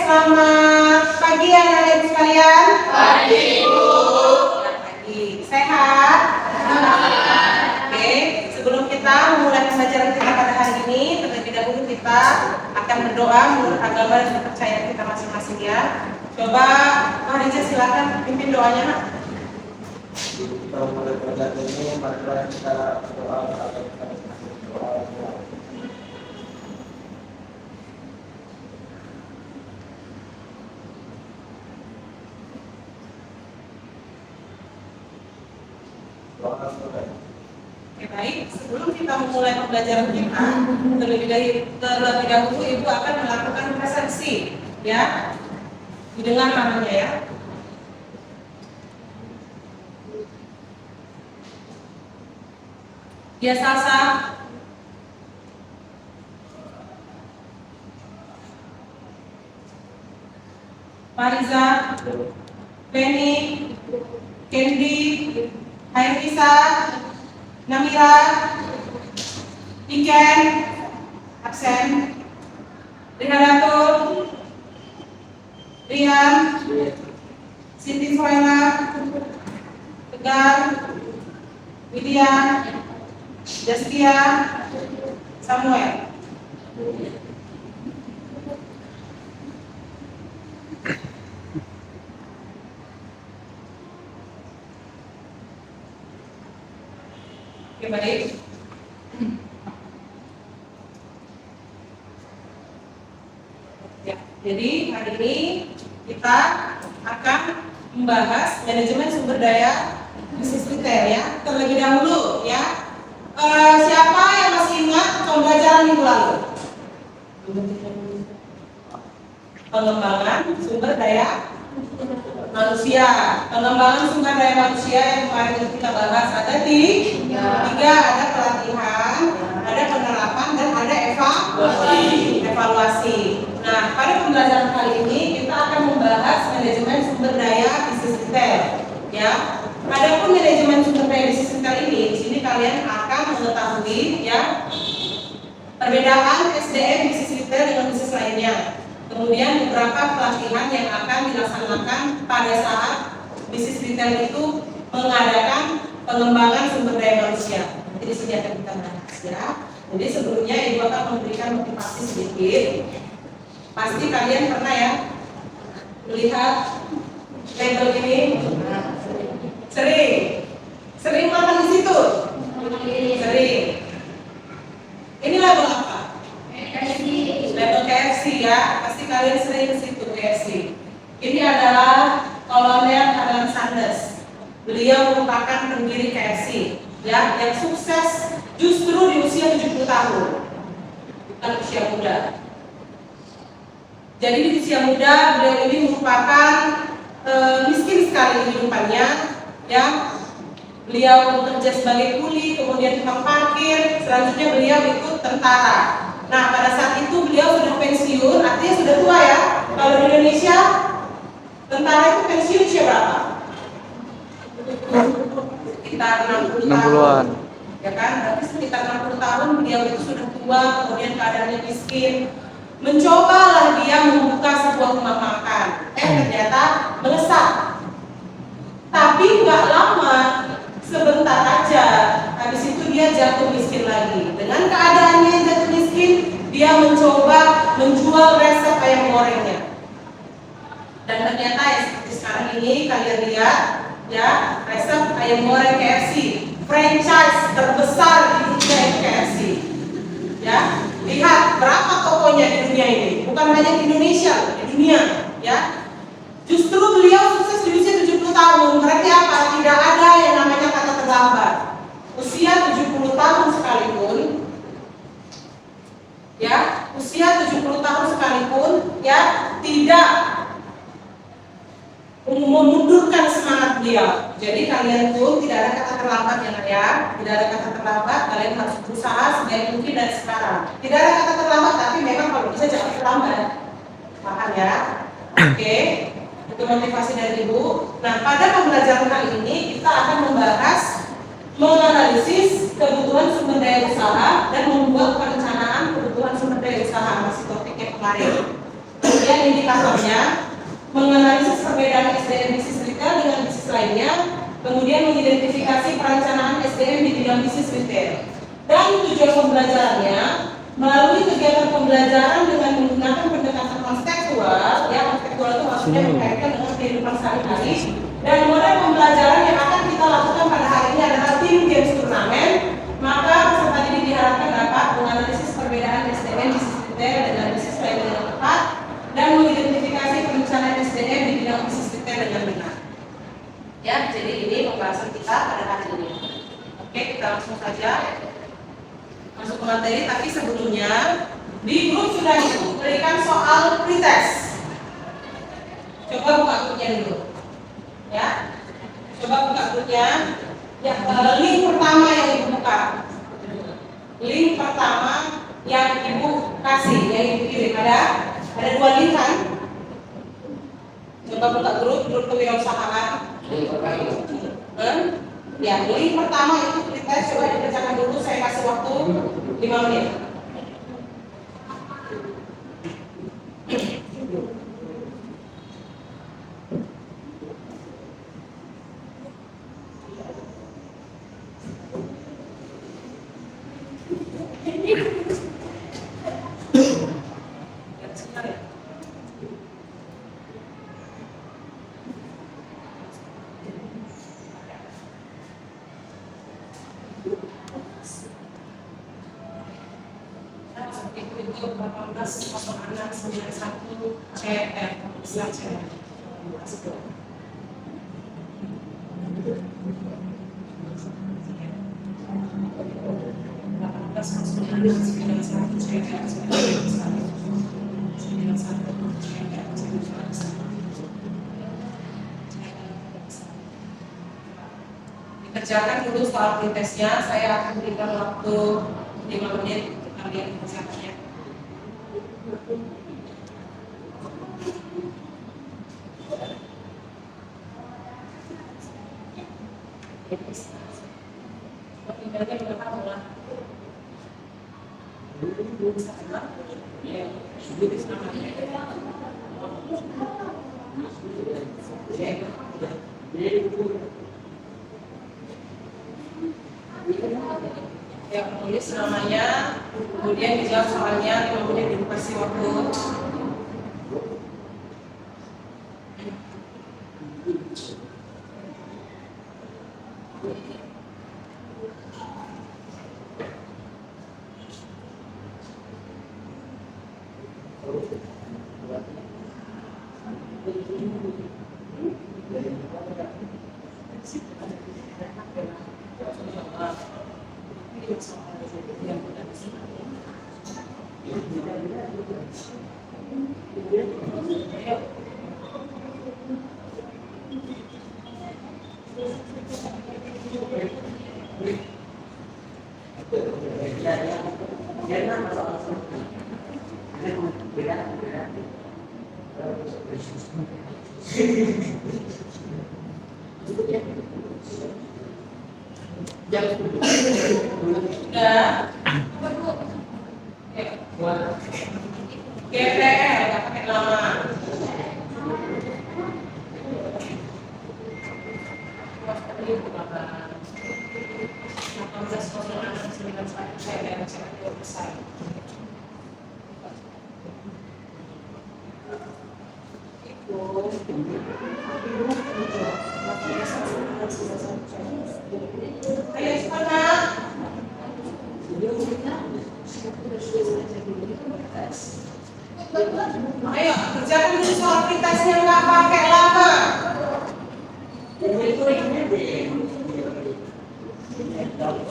selamat pagi anak-anak sekalian. Pagi, Ibu. Selamat pagi. Sehat? Oke, sebelum kita memulai pembelajaran kita pada hari ini, terlebih dahulu kita akan berdoa menurut agama dan kepercayaan kita masing-masing ya. Coba Pak Riza silakan pimpin doanya, Nak. Kita mulai pelajaran ini, mari kita berdoa kepada kita berdoa. Oke, baik, sebelum kita memulai pembelajaran kita, terlebih dahulu Ibu akan melakukan resepsi, ya. Didengar namanya ya. Dia Salsa, Fariza, Penny, Candy, Hairisa, Namira, Iken, absen, Rihanato, Rian, Siti Soena, Tegar, Widya, Jastia, Samuel. Oke, baik. Ya, jadi hari ini kita akan membahas manajemen sumber daya bisnis retail ya. Terlebih dahulu ya. Siapa yang masih ingat pembelajaran minggu lalu? Pengembangan sumber daya manusia. Pengembangan sumber daya manusia yang kemarin kita bahas ada tiga, ada pelatihan, ada penerapan, dan ada evaluasi. Nah, pada pembelajaran kali ini kita akan membahas manajemen sumber daya bisnis retail. Ya, adapun manajemen sumber daya bisnis retail ini, di sini kalian akan mengetahui ya perbedaan SDM bisnis retail dengan bisnis lainnya. Kemudian beberapa pelatihan yang akan dilaksanakan pada saat bisnis retail itu mengadakan pengembangan sumber daya manusia. Nanti di sini akan kita bahas ya. Jadi sebelumnya Ibu akan memberikan motivasi sedikit. Pasti kalian pernah ya melihat label ini? Sering makan di situ? Sering. Ini label apa? Label KFC ya, pasti kalian sering ke situ KFC. Ini adalah Kolonel Adam Sanders. Beliau merupakan pendiri KFC ya, yang sukses justru di usia 70 tahun, bukan usia muda. Jadi di usia muda beliau ini merupakan miskin sekali kehidupannya ya. Beliau bekerja sebagai kuli, kemudian tukang parkir, selanjutnya beliau ikut tentara. Nah, pada saat itu beliau sudah pensiun, artinya sudah tua ya. Kalau di Indonesia, tentara itu pensiun usia berapa? Sekitar 60 tahun. Ya kan? Berarti sekitar 60 tahun beliau itu sudah tua, kemudian keadaannya miskin. Mencobalah dia membuka sebuah rumah makan. Ternyata melesat. Tapi nggak lama, sebentar aja, habis itu dia jatuh miskin lagi. Dengan keadaannya yang jatuh miskin, dia mencoba menjual resep ayam gorengnya. Dan ternyata ya seperti sekarang ini kalian lihat ya, resep ayam goreng KFC, franchise terbesar di dunia itu KFC. Ya, lihat berapa tokonya di dunia ini, bukan hanya di Indonesia, di dunia. Ya, justru beliau sukses di usia 70 tahun. Berarti apa? Tidak ada yang namanya kata terlambat. Usia 70 tahun sekalipun, ya, usia 70 tahun sekalipun, ya, tidak memundurkan semangat beliau. Jadi kalian pun tidak ada kata terlambat ya, tidak ada kata terlambat. Kalian harus berusaha sebaik mungkin dari sekarang. Tidak ada kata terlambat, tapi memang kalau bisa jangan terlambat. Paham ya? Oke. Itu motivasi dari Ibu. Nah, pada pembelajaran kali ini kita akan membahas menganalisis kebutuhan sumber daya usaha dan membuat perencanaan kebutuhan sumber daya usaha, masih topik yang kemarin. Kemudian indikatornya, menganalisis perbedaan SDM bisnis retail dengan bisnis lainnya, kemudian mengidentifikasi perencanaan SDM di bidang bisnis retail. Dan tujuan pembelajarannya melalui kegiatan pembelajaran dengan menggunakan pendekatan konseptual, ya konseptual itu maksudnya berkaitan dengan kehidupan sehari-hari. Dan model pembelajaran yang akan kita lakukan pada hari ini adalah tim games turnamen. Maka peserta didik diharapkan dapat menganalisis perbedaan SDM bisnis retail dengan bisnis lain dengan tepat dan mengidentifikasi perencanaan SDM di bidang bisnis retail dengan benar. Ya, jadi ini pembahasan kita pada hari ini. Oke, kita langsung saja masuk ke materi. Tapi sebelumnya di grup sudah diberikan soal pretest. Coba buka grupnya dulu. Ya, coba buka grupnya. Ya, link pertama yang ibu buka. Link pertama yang ibu kasih, yang ibu kirim ada dua link kan? Coba buka grup kewirausahaan. Ya, link pertama itu pretest, coba dikerjakan dulu, saya kasih waktu 5 menit. Dikerjakan dulu soal pretestnya, saya akan berikan waktu 5 menit untuk kalian mengerjakannya. Ya, menulis namanya, kemudian dijawab soalnya, kemudian dikasih waktu. Sudah. GPL, nggak pakai nama. Ayo semangat. Ayo kerjakan dulu soal pretestnya, nggak pakai lama.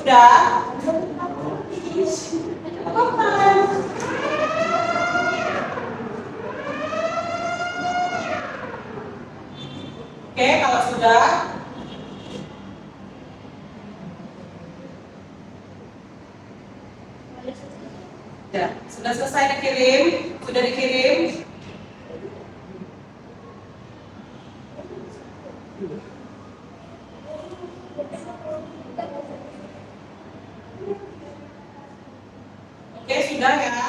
Udah? Kapan? Oke, kalau sudah, ya, sudah selesai dikirim, sudah dikirim. Oke, sudah ya.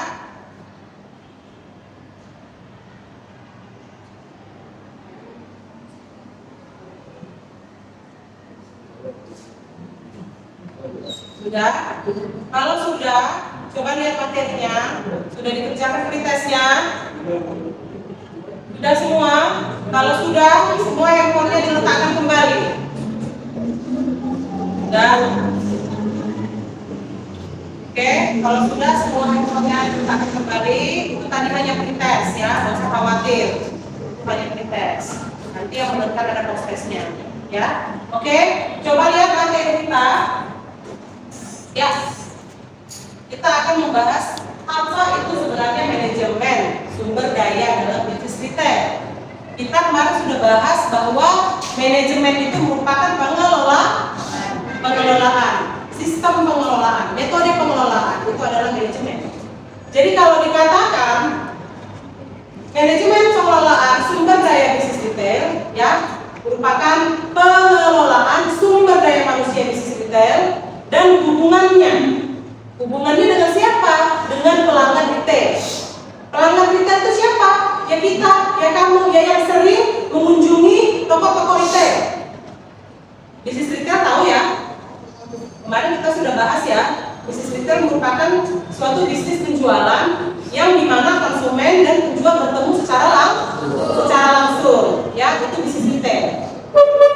Sudah? Kalau sudah, coba lihat materinya. Sudah dikerjakan pretestnya? Sudah semua? Kalau sudah, semua handphonenya diletakkan kembali. Sudah? Oke, kalau sudah semua handphonenya diletakkan kembali, itu tadi hanya pretest ya, nggak usah khawatir. Itu hanya pretest. Nanti yang menentukan ada prosesnya. Ya, oke. Coba lihat materi kita. Ya, kita akan membahas apa itu sebenarnya manajemen sumber daya dalam bisnis retail. Kita kemarin sudah bahas bahwa manajemen itu merupakan pengelolaan, sistem pengelolaan, metode pengelolaan itu adalah manajemen. Jadi kalau dikatakan manajemen pengelolaan sumber daya bisnis retail, ya, merupakan pengelolaan sumber daya manusia bisnis retail dan hubungannya dengan siapa? Dengan pelanggan retail. Pelanggan retail itu siapa? Ya kita, ya kamu, ya yang sering mengunjungi toko-toko retail. Bisnis retail tahu ya? Kemarin kita sudah bahas ya. Bisnis retail merupakan suatu bisnis penjualan yang dimana konsumen dan penjual bertemu secara langsung. Ya, itu bisnis retail.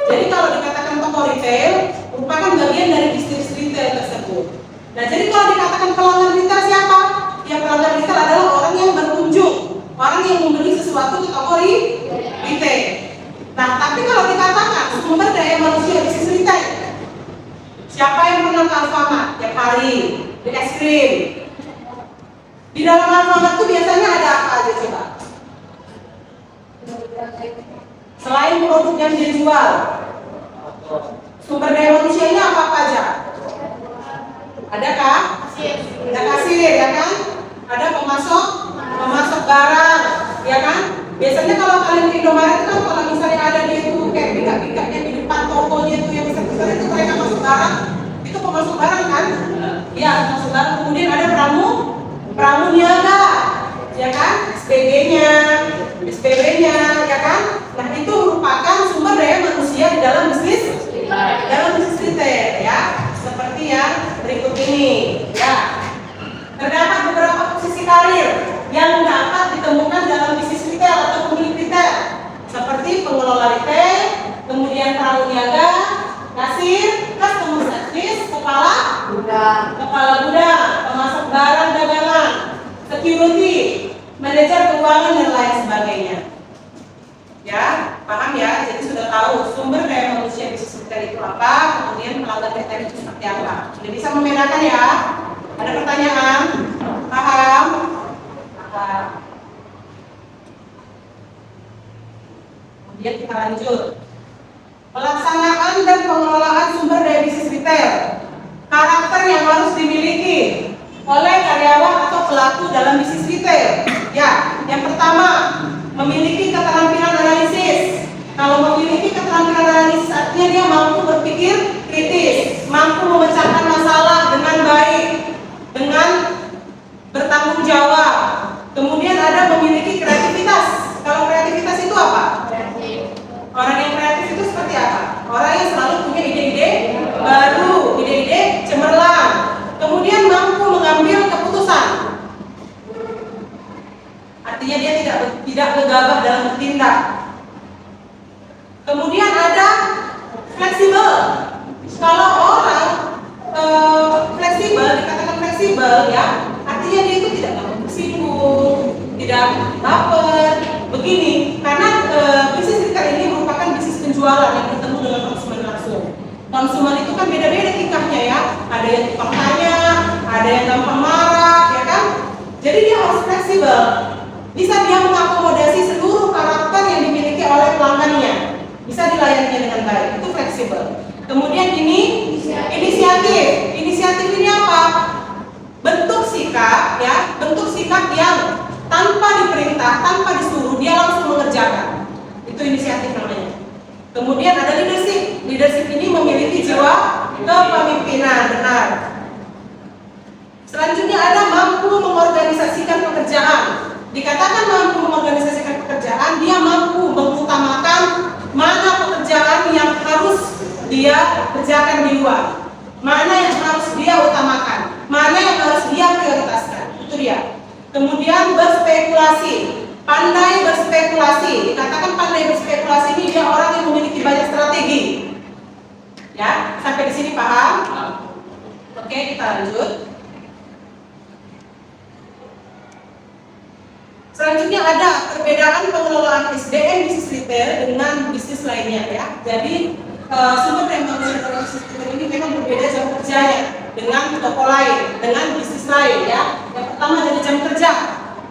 Jadi kalau dikatakan toko retail merupakan bagian dari bisnis retail tersebut. Nah, jadi kalau dikatakan pelanggan retail siapa? Ya, pelanggan retail adalah orang yang berkunjung, orang yang membeli sesuatu di toko retail. Nah, tapi kalau dikatakan sumber daya manusia bisnis retail, siapa yang pernah ke Alfamart tiap hari beli es krim? Di dalam Alfamart itu biasanya ada apa aja coba? Selain produk yang dia jual, sumber daya manusianya apa aja? Adakah? Ada kasir, ya kan? Ada pemasok barang, ya kan? Biasanya kalau kalian ke Indomaret kan kalau misalnya ada dia itu kayak pika-pikanya di depan tokonya itu yang besar-besar itu mereka masuk barang, itu pemasok barang kan? Iya, pemasok barang. Kemudian ada pramu niaga, ya kan? SPB-nya, ya kan? Nah, itu merupakan sumber daya manusia di dalam bisnis retail, ya. Seperti yang berikut ini, ya. Terdapat beberapa posisi karir yang dapat ditemukan dalam bisnis retail atau pemilik retail, seperti pengelola retail, kemudian pramu niaga, kasir, customer service, kepala gudang, pemasok barang dagangan, security, manajer keuangan dan lain sebagainya. Ya, paham ya? Jadi sudah tahu sumber daya manusia bisnis retail itu apa, kemudian pelanggan retail itu seperti apa. Sudah bisa membedakan ya? Ada pertanyaan? Paham? Kemudian kita lanjut. Pelaksanaan dan pengelolaan sumber daya bisnis retail. Karakter yang harus dimiliki oleh karyawan atau pelaku dalam bisnis retail. Ya, yang pertama, memiliki keterampilan analisis. Kalau memiliki keterampilan analisis artinya dia mampu berpikir kritis, mampu memecahkan masalah dengan baik, dengan bertanggung jawab. Kemudian ada memiliki kreativitas. Kalau kreativitas itu apa? Orang yang kreatif itu seperti apa? Orang yang selalu punya ide-ide baru, ide-ide cemerlang. Kemudian mampu mengambil keputusan. Artinya dia tidak gegabah dalam bertindak. Kemudian ada fleksibel. Kalau orang fleksibel, dikatakan fleksibel ya, artinya dia itu tidak gampang tersinggung, tidak baper. Begini, karena bisnis retail ini merupakan bisnis penjualan yang bertemu dengan konsumen langsung. Konsumen itu kan beda-beda tingkahnya ya. Ada yang tukang tanya, ada yang gampang marah, ya kan? Jadi dia harus fleksibel. Bisa dia mengakomodasi seluruh karakter yang dimiliki oleh pelanggannya. Bisa dilayaninya dengan baik. Itu fleksibel. Kemudian ini inisiatif. Inisiatif ini apa? Bentuk sikap ya, bentuk sikap yang tanpa diperintah, tanpa disuruh, dia langsung mengerjakan. Itu inisiatif namanya. Kemudian ada leadership. Leadership ini memiliki jiwa kepemimpinan, benar. Selanjutnya ada mampu mengorganisasikan pekerjaan. Dikatakan mampu mengorganisasikan pekerjaan, dia mampu mengutamakan mana pekerjaan yang harus dia kerjakan di luar, mana yang harus dia utamakan Kemudian berspekulasi, pandai berspekulasi. Dikatakan pandai berspekulasi ini dia orang yang memiliki banyak strategi. Ya, sampai di sini paham? Oke, kita lanjut. Selanjutnya ada perbedaan pengelolaan SDM bisnis retail dengan bisnis lainnya ya. Jadi sumber daya manusia dalam bisnis retail ini memang berbeda jam kerjanya dengan toko lain, dengan bisnis lain ya. Yang pertama dari jam kerja.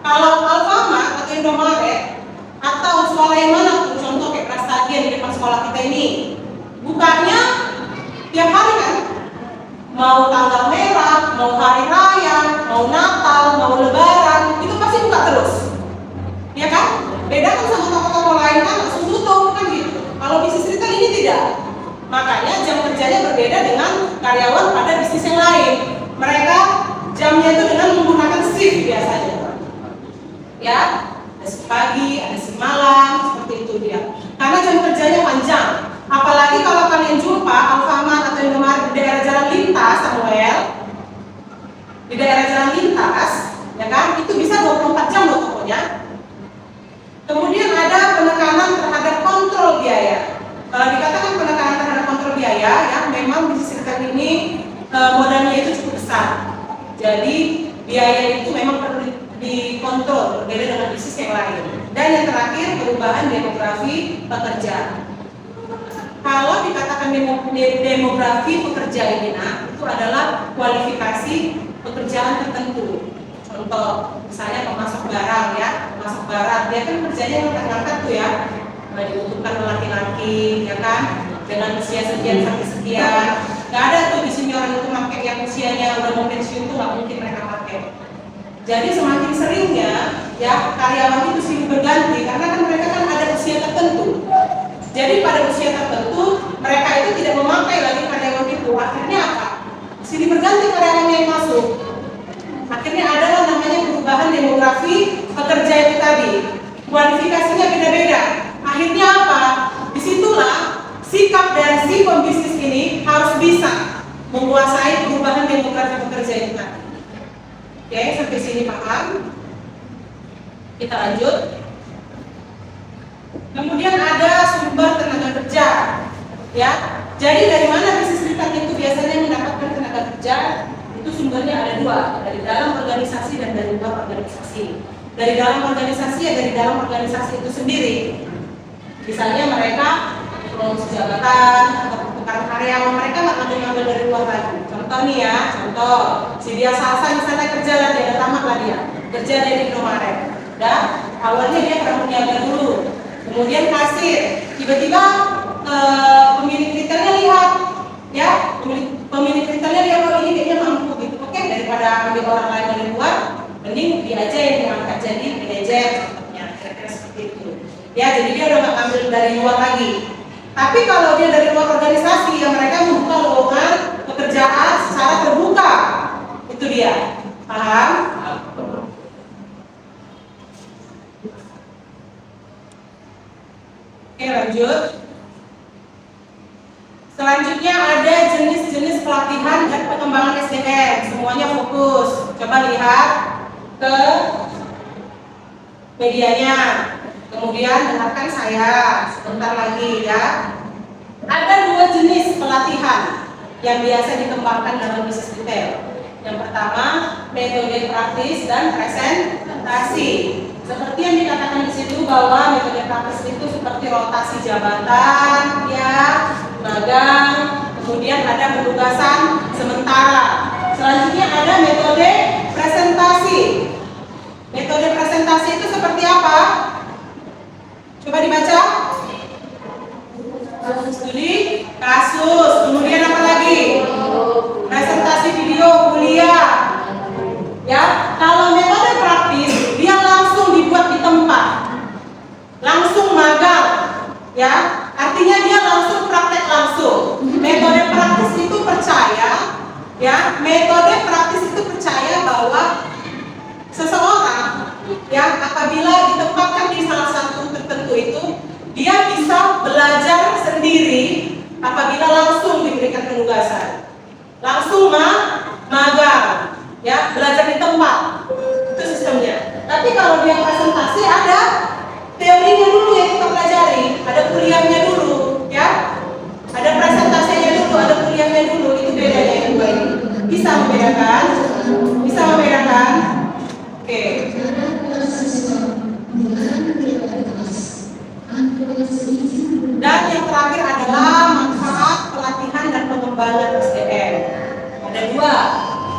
Kalau Alfamart atau Indomaret atau swalayan mana pun, contoh kayak Prastadia di depan sekolah kita ini, bukanya tiap hari kan. Mau tanggal merah, mau hari raya, mau Natal, mau Lebaran, itu pasti buka terus. Ya kan? Beda kan sama toko-toko lain kan langsung tutup kan gitu. Kalau bisnis retail ini tidak. Makanya jam kerjanya berbeda dengan karyawan pada bisnis yang lain. Mereka jamnya itu dengan menggunakan shift biasanya. Ya, ada shift pagi, ada shift malam, seperti itu dia. Karena jam kerjanya panjang. Apalagi kalau kalian jumpa Alfamart atau Indomaret di daerah jalan lintas, Samuel, di daerah jalan lintas, ya kan? Itu bisa 24 jam loh tokonya. Kemudian ada penekanan terhadap kontrol biaya. Kalau dikatakan penekanan terhadap kontrol biaya, ya memang bisnis retail ini modalnya itu cukup besar. Jadi biaya itu memang perlu dikontrol, berbeda dengan bisnis yang lain. Dan yang terakhir perubahan demografi pekerja. Kalau dikatakan demografi pekerja ini, itu adalah kualifikasi pekerjaan tertentu. Contoh, misalnya pemasok barang ya, pemasok barang, dia kan kerjanya ngangkat tuh ya, dibutuhkan laki-laki, ya kan, dengan usia sekian sampai sekian. Gak ada tuh di sini orang itu pakai yang usianya udah mau pensiun tuh nggak mungkin mereka pakai. Jadi semakin seringnya ya karyawan itu silih berganti karena kan mereka kan ada usia tertentu. Jadi pada usia tertentu mereka itu tidak memakai lagi karyawan itu. Akhirnya apa? Silih berganti karyawannya yang masuk. Akhirnya adalah namanya perubahan demografi pekerja itu tadi. Kualifikasinya beda-beda. Akhirnya apa? Disitulah sikap dari si pembisnis ini harus bisa menguasai perubahan demografi pekerja itu tadi. Oke, sampai sini paham? Kita lanjut. Kemudian ada sumber tenaga kerja, ya. Jadi dari mana bisnis retail itu biasanya mendapatkan tenaga kerja? Itu sumbernya ada dua, dari dalam organisasi dan dari luar organisasi. Dari dalam organisasi ya dari dalam organisasi itu sendiri. Misalnya mereka promosi jabatan atau pertukaran karyawan, mereka nggak ngambil dari luar lagi. Contoh nih ya, contoh si dia Salsa misalnya kerja lah dia, ada tamat lah dia, kerja dia di Indomaret. Dan awalnya dia pramuniaga dulu. Kemudian kasir, tiba-tiba pemilik retailnya lihat, ya pemilik retailnya lihat kalau ini kayaknya mampu gitu, oke daripada ambil orang lain dari luar, mending dia aja yang diangkat jadi manajer, contohnya, kira-kira seperti itu. Ya jadi dia udah nggak ambil dari luar lagi. Tapi kalau dia dari luar organisasi, ya mereka membuka lowongan pekerjaan secara terbuka, itu dia, paham? Oke lanjut. Selanjutnya ada jenis-jenis pelatihan dan pengembangan SDM. Semuanya fokus. Coba lihat ke medianya. Kemudian dengarkan saya sebentar lagi ya. Ada dua jenis pelatihan yang biasa dikembangkan dalam bisnis retail. Yang pertama metode praktis dan presentasi. Seperti yang dikatakan di situ bahwa metode praktis itu seperti rotasi jabatan, ya, magang, kemudian ada penugasan sementara. Selanjutnya ada metode presentasi. Metode presentasi itu seperti apa? Coba dibaca. Studi kasus, kemudian apa lagi? Presentasi video kuliah. Ya, kalau metode praktis dia langsung dibuat di tempat, langsung magang, ya, artinya dia langsung praktek langsung. Metode praktis itu percaya, ya, metode praktis itu percaya bahwa seseorang, ya, apabila ditempatkan di salah satu tertentu itu, dia bisa belajar sendiri apabila langsung diberikan penugasan, langsung magang. Ya, belajar di tempat itu sistemnya. Dan yang terakhir adalah manfaat pelatihan dan pengembangan SDM. Ada dua.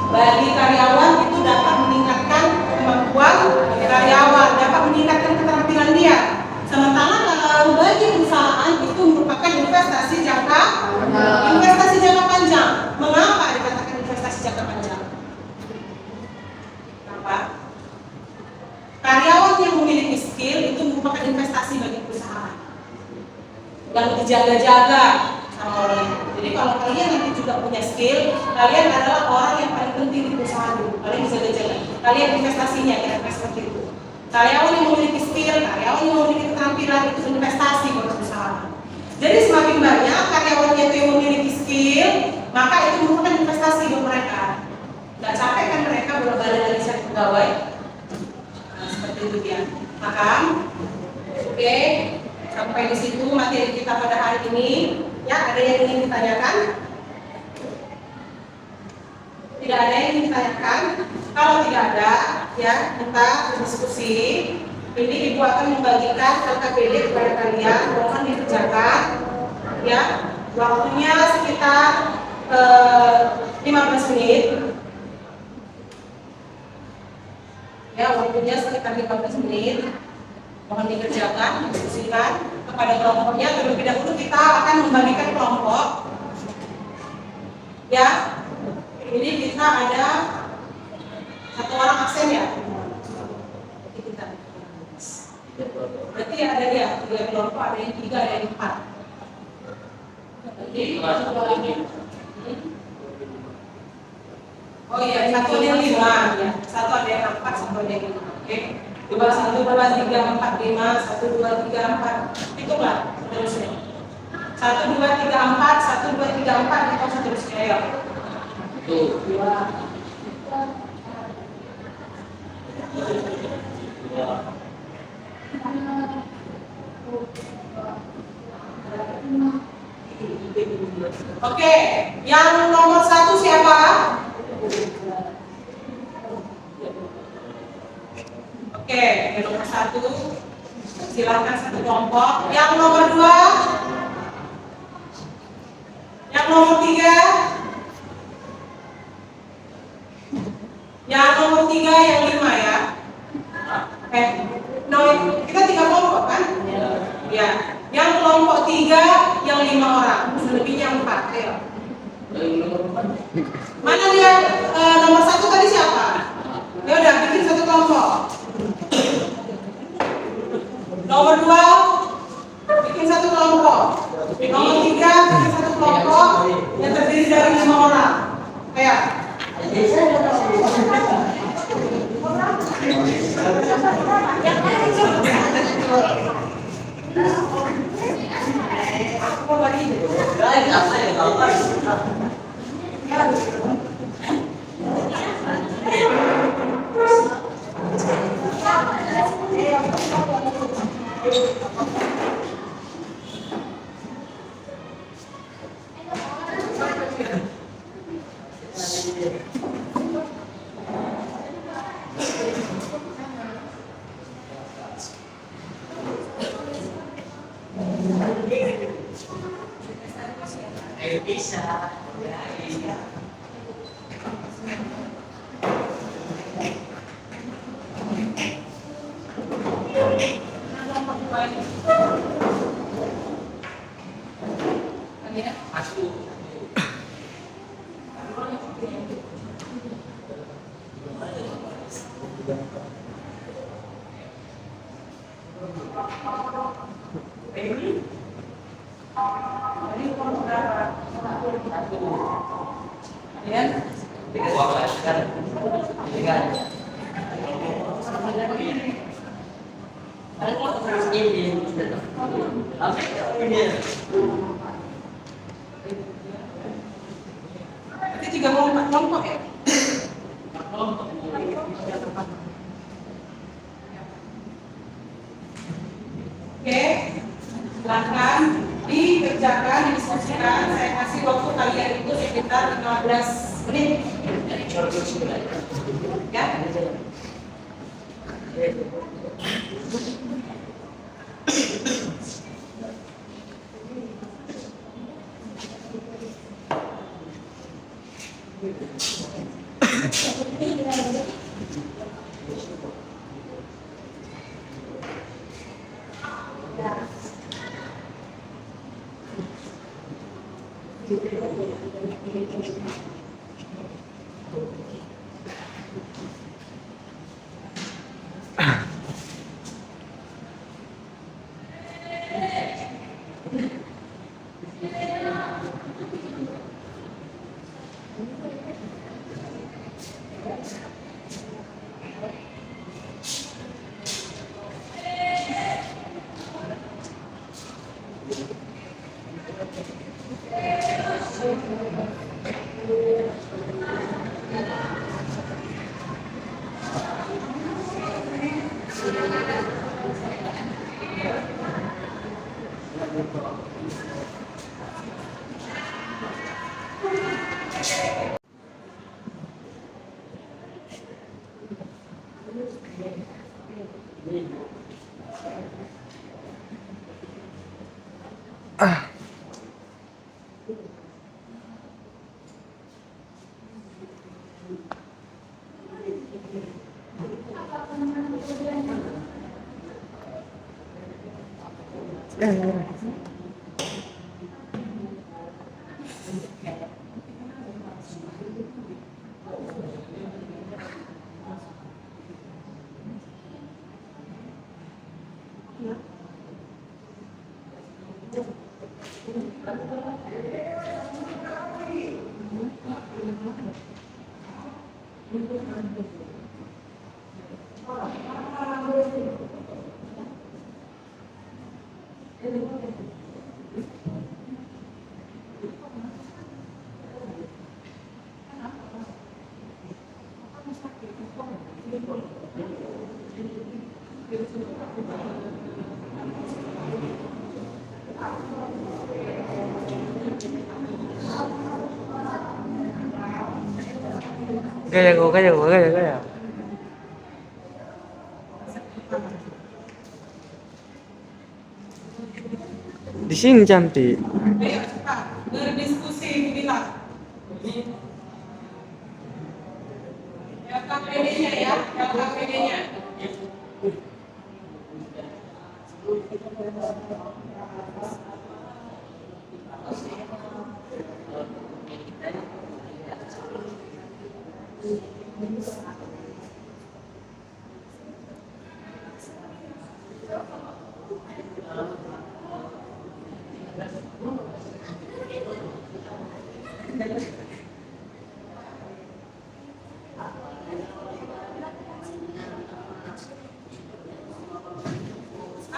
Bagi karyawan itu dapat meningkatkan kemampuan karyawan, dapat meningkatkan keterampilan dia. Sementara kalau bagi perusahaan itu merupakan investasi jangka panjang. Mengapa dikatakan investasi jangka panjang? Kenapa? Karyawan yang memiliki skill itu merupakan investasi bagi perusahaan. Yang dijaga-jaga sama orang itu. Jadi kalau kalian nanti juga punya skill, kalian adalah orang yang paling penting di perusahaan dulu. Kalian dijaga-jaga. Kalian investasinya kira-kira seperti itu. Karyawan yang memiliki skill, karyawan yang memiliki keterampilan itu investasi buat perusahaan. Jadi semakin banyak karyawannya itu yang memiliki skill, maka itu merupakan investasi buat mereka. Gak capek kan mereka bolak-balik dari cari pegawai? Nah, seperti itu dia. Maka, oke, sampai di situ materi kita pada hari ini. Ya, ada yang ingin ditanyakan? Tidak ada yang ingin ditanyakan? Kalau tidak ada, ya kita berdiskusi. Ini Ibu akan membagikan LKPD kepada kalian, mohon dikerjakan. Ya, waktunya sekitar 15 menit. Ya, waktunya sekitar 15 menit. Mohon dikerjakan, didiskusikan kepada kelompoknya. Terlebih dahulu kita akan membagikan kelompok. Ya, ini kita ada satu orang absen ya. Berarti ada dia 3 kelompok, ada yang 3, ada yang 4. Oh iya, satu ada yang 5 ya. Satu ada yang 4, satu ada yang 5. Oke. 1, 2, 3, 4, 5, 1, 2, 3, 4. Hitunglah seterusnya. 1, 2, 3, 4, 1, 2, 3, 4, hitung seterusnya ya. 1, 2. Oke, yang nomor 1 siapa? Oke, yang nomor 1 silakan satu kelompok. Yang nomor 2, yang nomor 3, yang nomor 3, yang 5 ya. No, kita 3 kelompok kan? Ya. Yang kelompok 3, yang 5 orang, selebihnya 4. Ayo. Mana dia? Nomor 1 tadi siapa? Ya udah, bikin satu kelompok. Nomor 2, bikin satu kelompok. Nomor 3, bikin satu kelompok yang terdiri dari 5 orang. Ayo. Bisa. Berarti 3 kelompok ya? Oke, silakan dikerjakan, didiskusikan. Saya kasih waktu kalian itu sekitar 15 menit. Ya. Gaya. Di sini cantik. Ayo cepat berdiskusi bilang. LKPD-nya ya, LKPD-nya.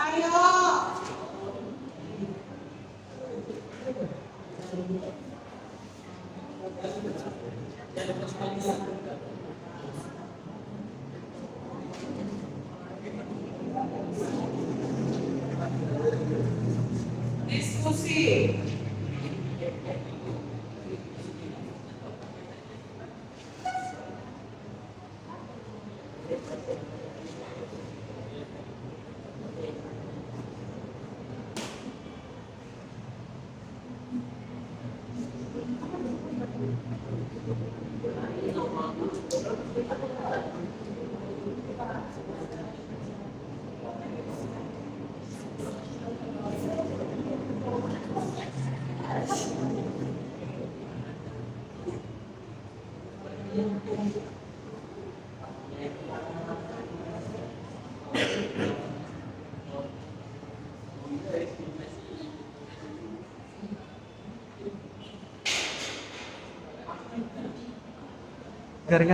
Ayo. Diskusi. Gar.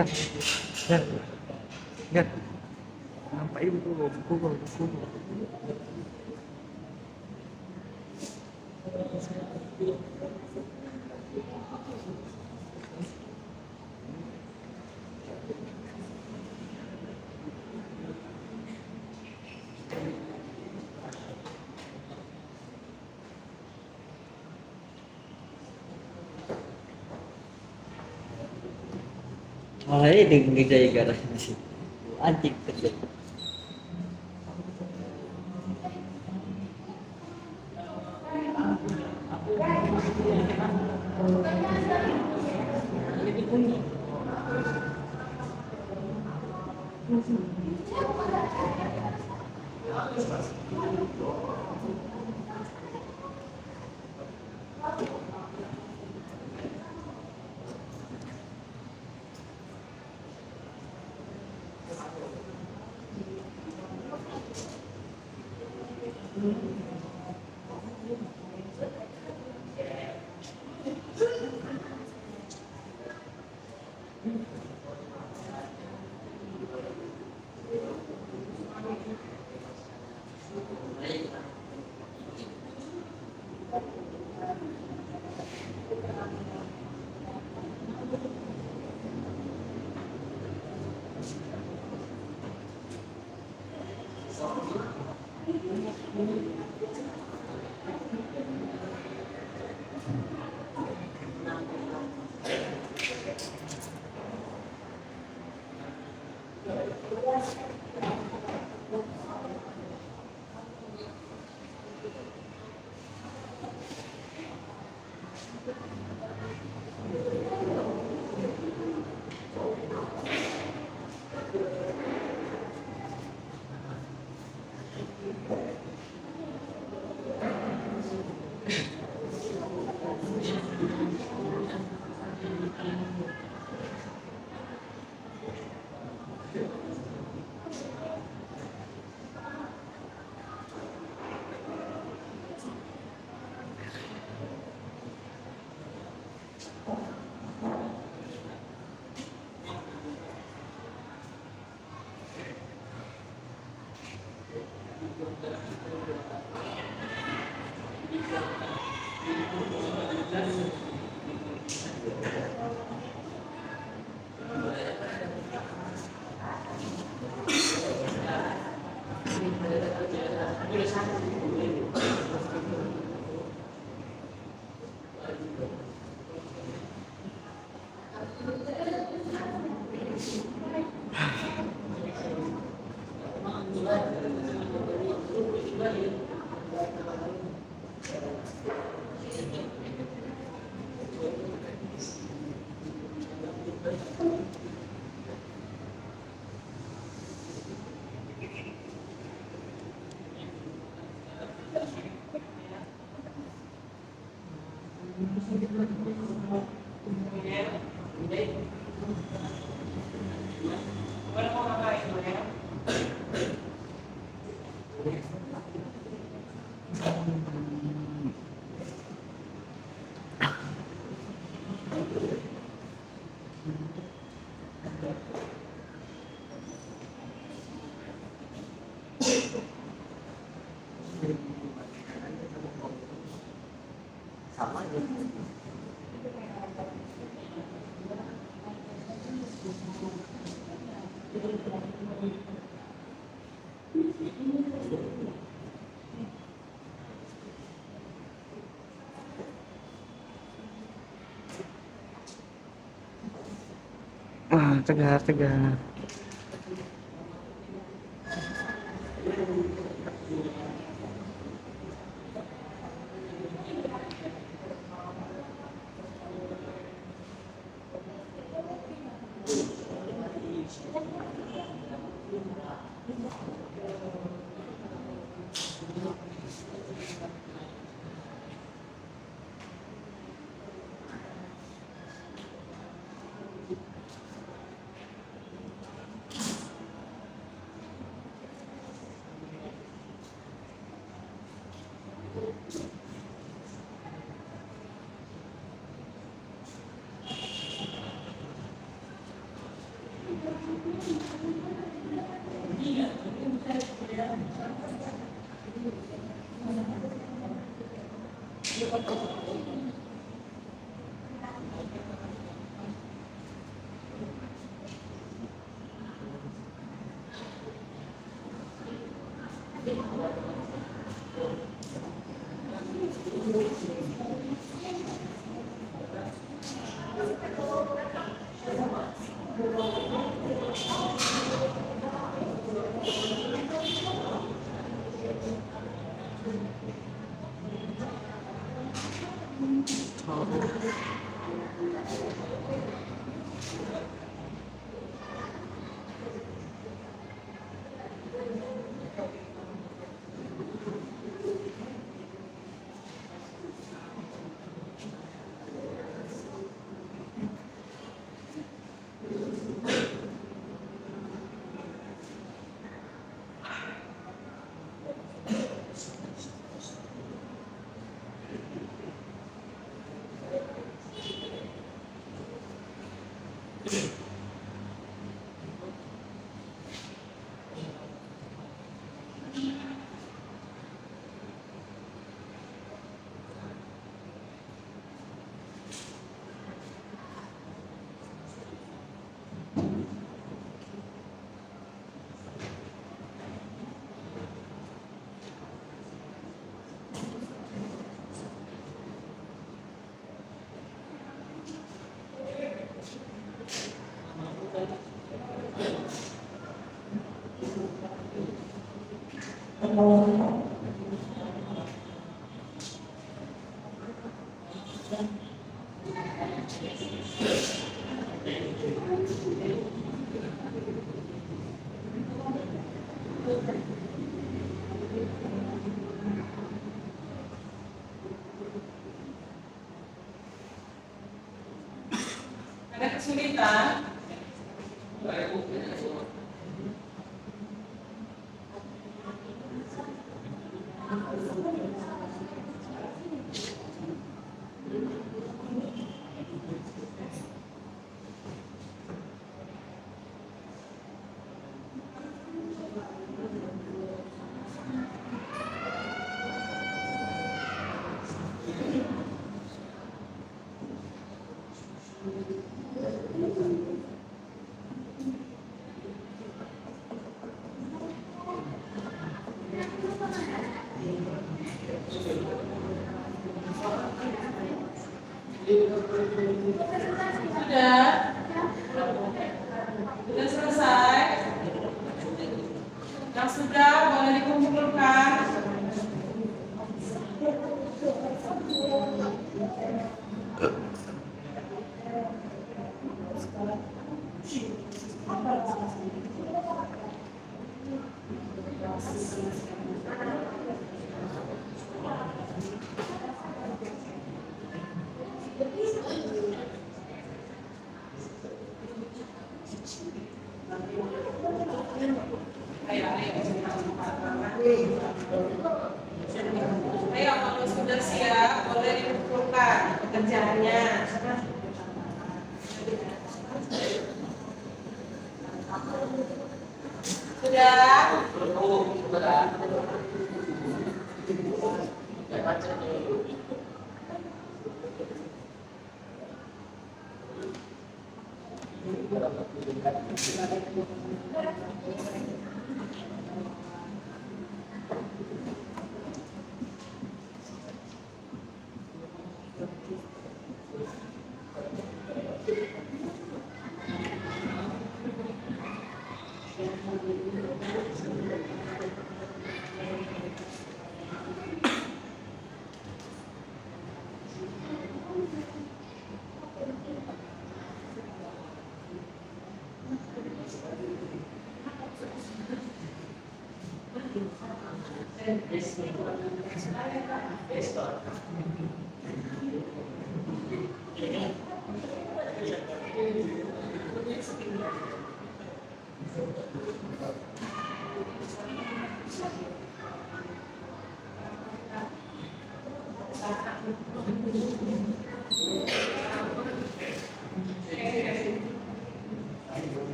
Nampak ibu buku. Makanya dengan gaya garah di situ antik kerja. Sama aja. Ah, tegar, tegar. Sudah selesai. Yang sudah boleh dikumpulkan. Ayo, kalau sudah siap, boleh dikumpulkan pekerjaannya. Sudah?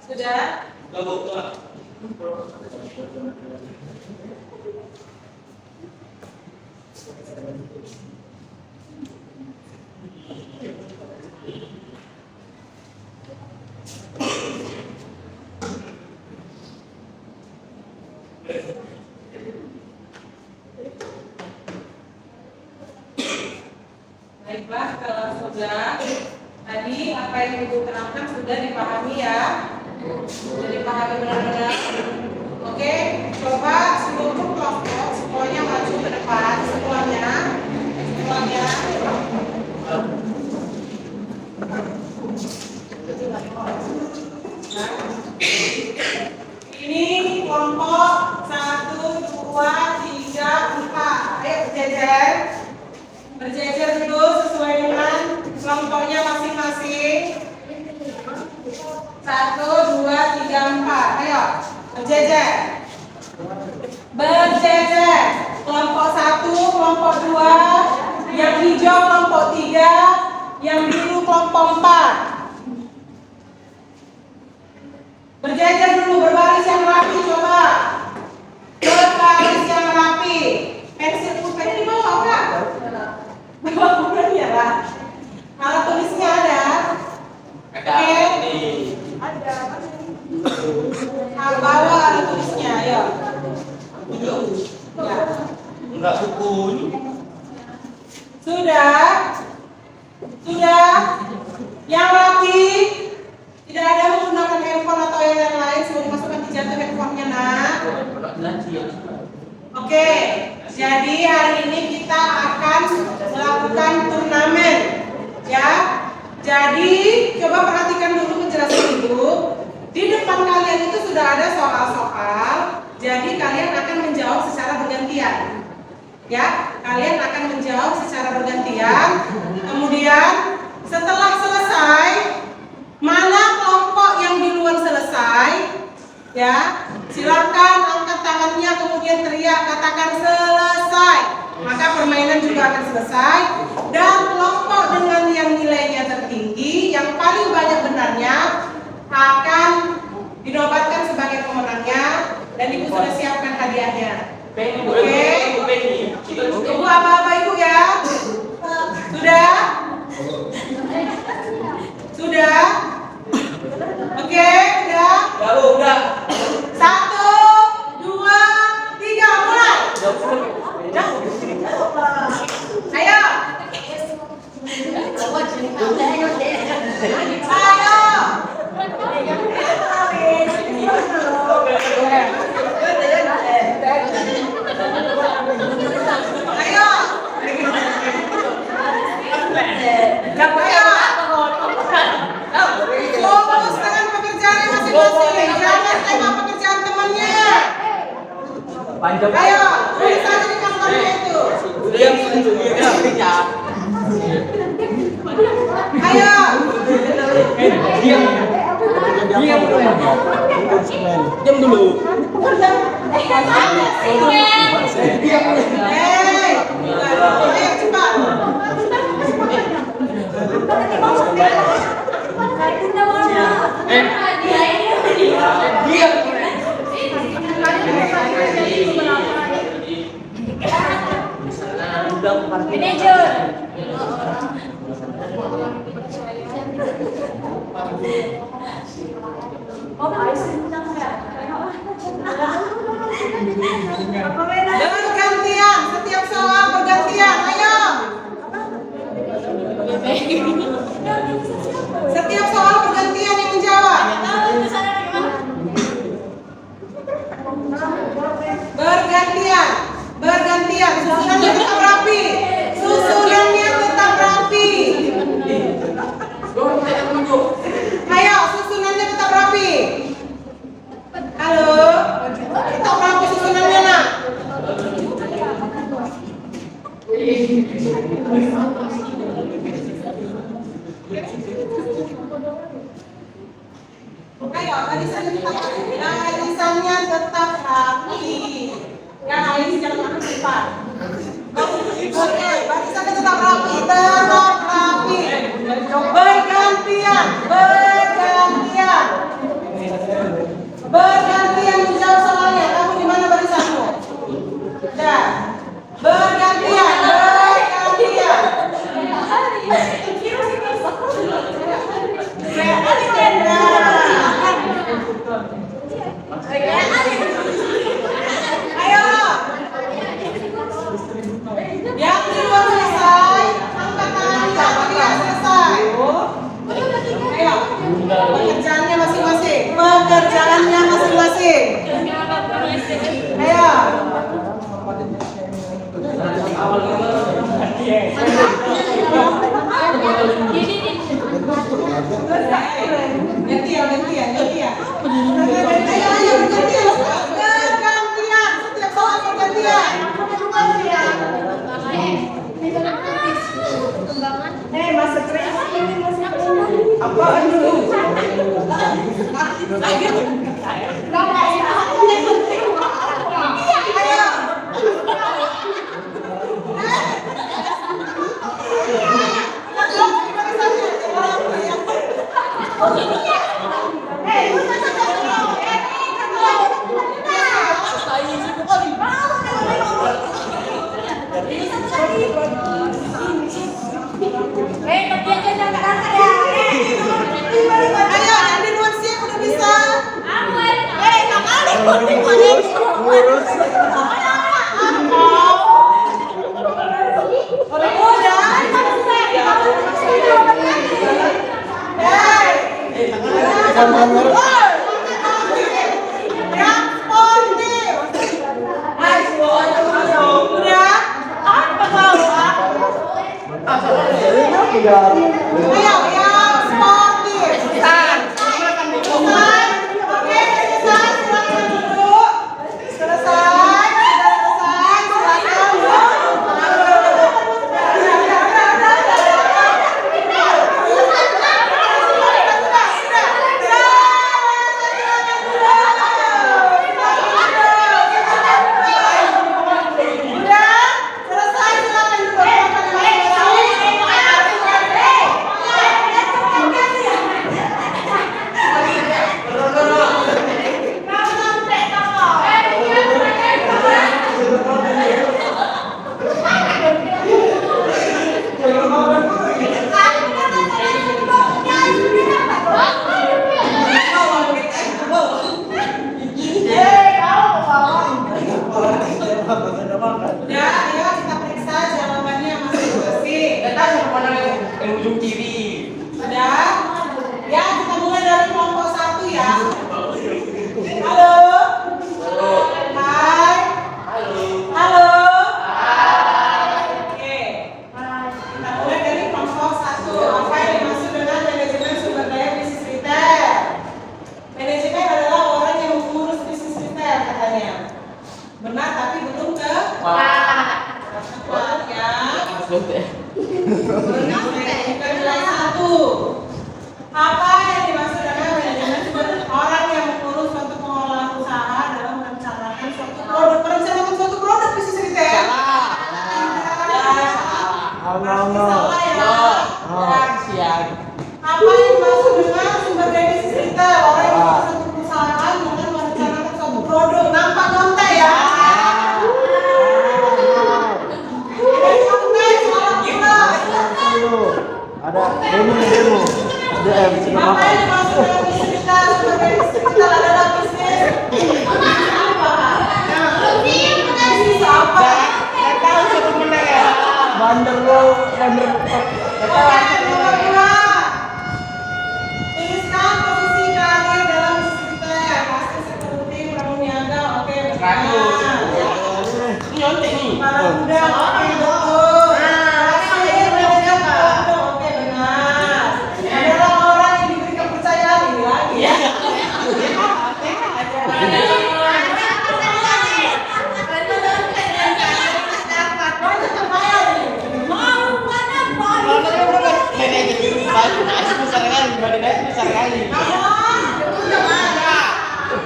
Sudah? Baiklah, kalau sudah, tadi apa yang Ibu terangkan sudah dipahami ya? Sudah dipahami benar-benar? Oke, coba seluruh kelompok semuanya maju ke depan, semuanya. Nah, ini kelompok 1, 2, 3, 4. Ayo berjejer. Berjejer dulu sesuai dengan kelompoknya masing-masing. 1, 2, 3, 4. Ayo berjejer. Berjejer. Kelompok 1, kelompok 2, yang hijau kelompok 3, yang biru kelompok 4. Berjejer dulu, berbaris yang rapi, coba. Berbaris yang rapi. Pensil pulpennya di bawah enggak? Bawa bukunya lah. Kalau tulisnya ada? Oke. Ada. Bawa ada tulisnya, ayo. Ya. Enggak buku. Sudah? Sudah? Yang rapi? Tidak ada menggunakan handphone atau yang lain, sudah dimasukkan di jatuh handphonenya, nak. Oke, jadi hari ini kita akan melakukan turnamen, ya. Jadi coba perhatikan dulu penjelasan ibu. Di depan kalian itu sudah ada soal-soal. Jadi kalian akan menjawab secara bergantian. Ya, kalian akan menjawab secara bergantian. Kemudian setelah selesai, mana kelompok yang duluan selesai, ya, silakan angkat tangannya kemudian teriak katakan selesai. Maka permainan juga akan selesai. Dan kelompok dengan yang nilainya tertinggi, yang paling banyak benarnya akan dinobatkan sebagai pemenangnya. Dan ibu sudah siapkan hadiahnya. Oke, ibu apa-apa ibu ya? Sudah? Sudah? Oke, udah? Udah. 1, 2, 3, mulai. Ayo. Ayo. Fokus dengan pekerjaan masing-masing. Jangan tengok pekerjaan temannya. Ayo, tulis aja di kantornya itu. Ayo. Diam dulu. Ayo cepat. Bergantian, setiap soal bergantian. Ayo. Setiap soal bergantian yang menjawab. Bergantian, bergantian. Susunannya tetap rapi. Susunannya tetap rapi. Ayo, susunannya tetap rapi. Halo, tetap rapi susunannya nak. Ayo, barisannya tetap rapi. Ya, ini jangan cepat. Oke, barisannya tetap rapi, tetap rapi. Bergantian, bergantian. Bergantian menjawab soalnya. Kamu di mana barisanmu? Dah. Bergantian, bergantian. Ayo. Yang duluan selesai, angkat tangannya. Dia selesai. Ayo. Pekerjaannya masing-masing. Pekerjaannya masing-masing. Ayo. Gantian. Ayo, bergantian. Bergantian. Setiap soal bergantian. Masa keren. Apaan dulu? Ayo, yang di luar siap udah bisa. Kita nilai 1. Apa yang dimaksud dengan manajemen sumber? Orang yang mengurus suatu pengelolaan usaha dalam merencanakan suatu produk. Merencanakan suatu produk bisa cerita ya? Salah ya. Apa yang dimaksud dengan sumber defisit kita? Orang yang mengurus suatu perusahaan dengan merencanakan suatu produk. Nampak konten ya? Ada demo. DM Apa yang dimaksud dengan bisnis kita? Sumber defisit kita adalah bisnis apa? Bisnis apa? bandar lo, bandar Pertanyaan nomor 2. Tuliskan posisi karir dalam bisnis kita. Pasti seperti pramu niaga. Oke, benar. Para muda, oke betul. Kasir, manajer, produk, oke benar. Adalah orang yang diberi kepercayaan ini lagi ya.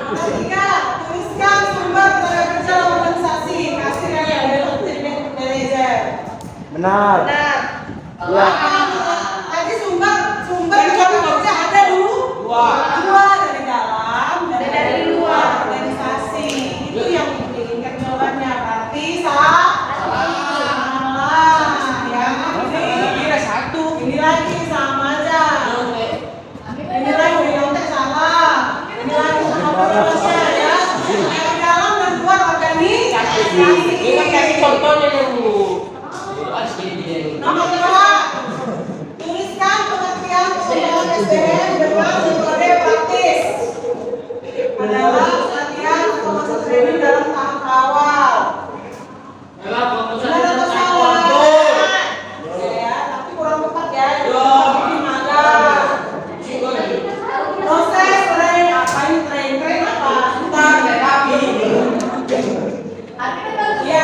Ketiga, tuliskan sumber tenaga kerja organisasi. Kasir yang adalah manajer. benar. Ya. Tadi sumber tenaga kerja ada dulu. Dua dari dalam dan dari luar organisasi. Itu yang diinginkan jawabannya. Berarti salah. Ya. Ini lagi sama aja. Ini lagi nyontek salah. Ini lagi sama prosesnya ya. Dari dalam dan luar organisasi. Nomor 2. Tuliskan pengertian pengembangan SDM dengan metode praktis. Adalah latihan atau masa training dalam tahap awal. Benar atau salah? Ya, tapi kurang tepat ya. Jadi magang. Proses train apa ini train apa? Entar dari api. Ya,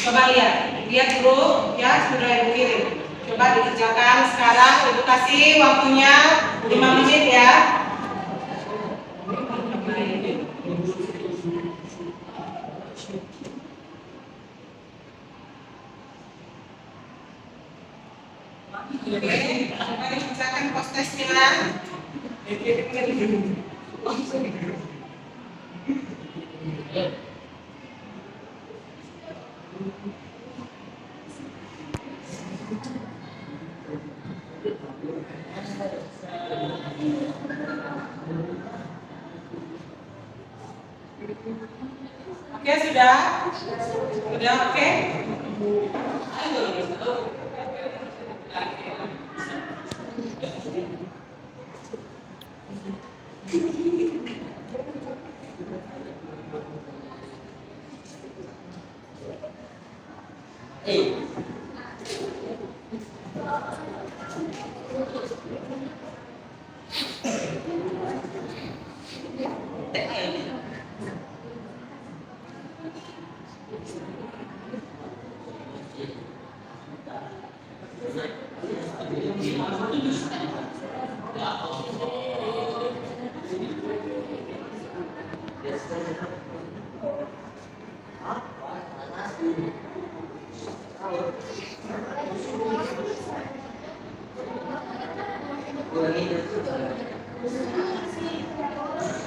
Coba lihat grup ya, sudah Ibu kirim. Coba dikerjakan sekarang. Ibu kasih waktunya 5 menit ya. Oke, coba dikerjakan post testnya. Oke, sudah? Sudah oke?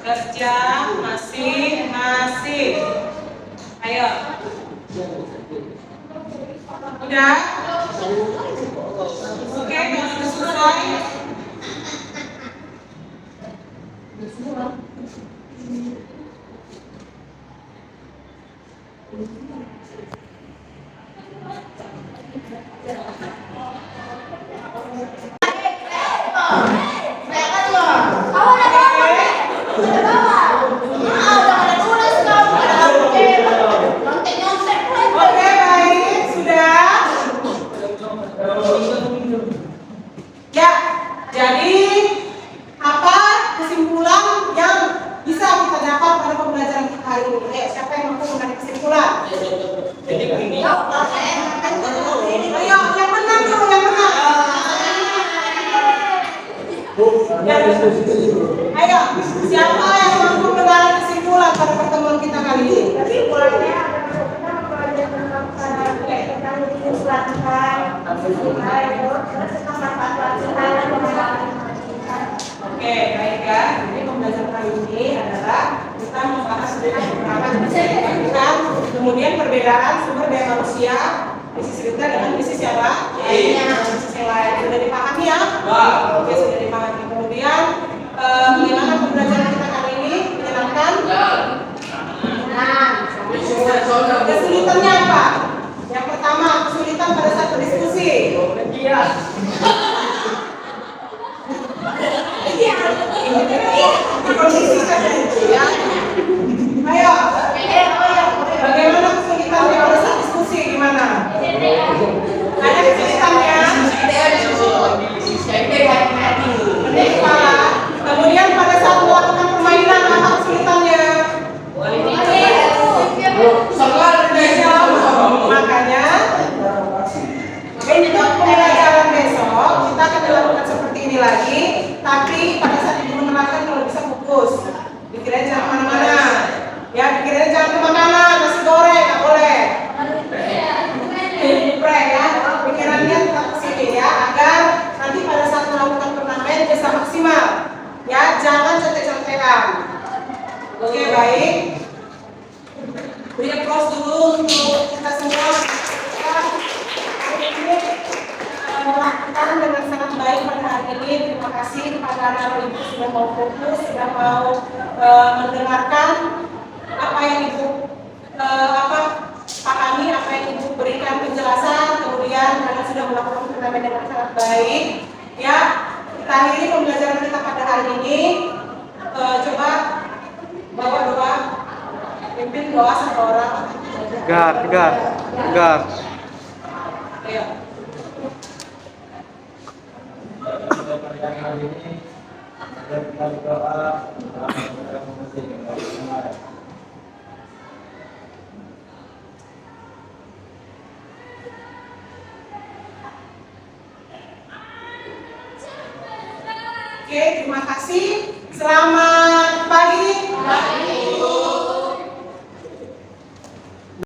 Kerja masih. Ayo. Udah? Oke, kalau sudah selesai. Oke, baik, sudah. Ya, jadi apa kesimpulan yang bisa kita dapat pada pembelajaran kita hari ini? Siapa yang mampu menarik kesimpulan? Ayo, yang menang dulu, yang menang. Ayo, siapa yang mampu menarik kesimpulan pada pertemuan kita kali ini? Oke, baik ya. Jadi pembelajaran kali ini adalah kita membahas beberapa jenis ikan, kemudian perbedaan sumber daya manusia bisnis kita dengan bisnis siapa? Bisnis yang lain. Sudah dipahami ya? Oke, sudah dipahami. Kemudian bagaimana pembelajaran kita kali ini? Menyenangkan? Kesulitannya apa? Yang pertama, kesulitan pada saat berdiskusi. Dikondisikan itu ya. Ayo. Bagaimana kesulitannya pada saat diskusi? Gimana? Ada kesulitannya? Pening kepala. Kemudian pada saat melakukan permainan apa kesulitannya? Makanya untuk pembelajaran besok kita akan melakukan seperti ini lagi, tapi pada saat ibu menerangkan kalau bisa fokus. Pikirannya jangan kemana-mana. Ya, pikirannya jangan ke makanan, nasi goreng nggak boleh. Pray ya, pikirannya tetap ke sini ya, agar nanti pada saat melakukan turnamen bisa maksimal. Ya, jangan contek-contekan. Oke, baik. Beri applause dulu untuk kita semua. Melakukan dengan sangat baik pada hari ini. Terima kasih kepada anak-anak ibu sudah mau fokus, sudah mau mendengarkan apa yang ibu pahami, apa yang ibu berikan penjelasan. Kemudian kalian sudah melakukan turnamen dengan sangat baik. Ya, kita akhiri pembelajaran kita pada hari ini. Coba bawa doa, pimpin doa satu orang. Tegar. Ayo. Pada hari ini kita berdoa Oke, terima kasih. Selamat